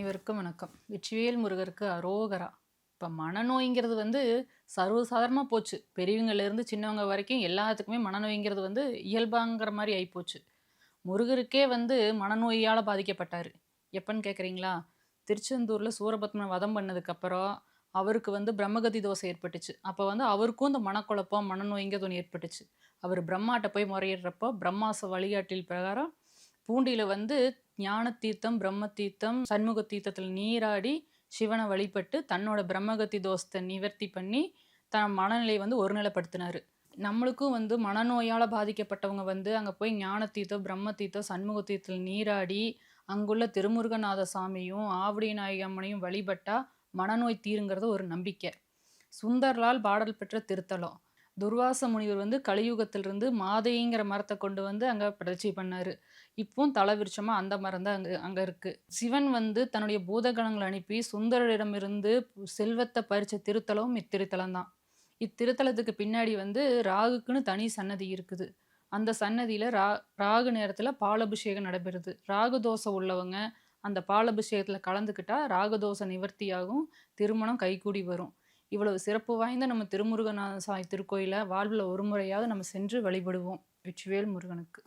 அனைவருக்கும் வணக்கம். வெற்றிவேல் முருகருக்கு அரோகரா. இப்போ மனநோய்ங்கிறது சர்வசாதாரணமாக போச்சு. பெரியவங்கலேருந்து சின்னவங்க வரைக்கும் எல்லாத்துக்குமே மனநோய்ங்கிறது இயல்பாங்கிற மாதிரி ஆயிப்போச்சு. முருகருக்கே மனநோயால் பாதிக்கப்பட்டார். எப்பன்னு கேட்குறீங்களா? திருச்செந்தூரில் சூரபத்மன் வதம் பண்ணதுக்கப்புறம் அவருக்கு பிரம்மகதி தோசை ஏற்பட்டுச்சு. அப்போ அவருக்கும் இந்த மனக்குழப்பம் மனநோய்ங்கிறது ஒன்று ஏற்பட்டுச்சு. அவர் பிரம்மாட்ட போய் முறையிடுறப்போ பிரம்மாச வழிகாட்டில் பிரகாரம் பூண்டியில் ஞான தீர்த்தம், பிரம்ம தீர்த்தம், சண்முக தீர்த்தத்தில் நீராடி சிவனை வழிபட்டு தன்னோட பிரம்மகத்தி தோஷத்தை நிவர்த்தி பண்ணி தன் மனநிலையை ஒருநிலைப்படுத்தினார். நம்மளுக்கும் மனநோயால் பாதிக்கப்பட்டவங்க அங்கே போய் ஞான தீர்த்தம், பிரம்ம தீர்த்தம், சண்முக தீர்த்தத்தில் நீராடி அங்குள்ள திருமுருகநாத சாமியும் ஆவடி நாயகம்மனையும் வழிபட்டா மனநோய் தீருங்கிறது ஒரு நம்பிக்கை. சுந்தர்லால் பாடல் பெற்ற திருத்தலம். துர்வாச முனிவர் கலியுகத்திலிருந்து மாதைங்கிற மரத்தை கொண்டு அங்கே பிரதிஷ்டை பண்ணார். இப்பவும் தலவிருட்சமா அந்த மரம் தான் அங்கே இருக்குது. சிவன் தன்னுடைய பூதகணங்களை அனுப்பி சுந்தரரிடமிருந்து செல்வத்தை பறித்த திருத்தலம் இத்திருத்தலம் தான். இத்திருத்தலத்துக்கு பின்னாடி ராகுக்குன்னு தனி சன்னதி இருக்குது. அந்த சன்னதியில் ராகு நேரத்தில் பாலபிஷேகம் நடைபெறுது. ராகு தோஷம் உள்ளவங்க அந்த பாலபிஷேகத்தில் கலந்துக்கிட்டா ராகதோஷ நிவர்த்தியாகும், திருமணம் கைகூடி வரும். இவ்வளவு சிறப்பு வாய்ந்த நம்ம திருமுருகநாத சாமி திருக்கோயிலை வாழ்வில் ஒரு முறையாவது நம்ம சென்று வழிபடுவோம். வெற்றிவேல் முருகனுக்கு.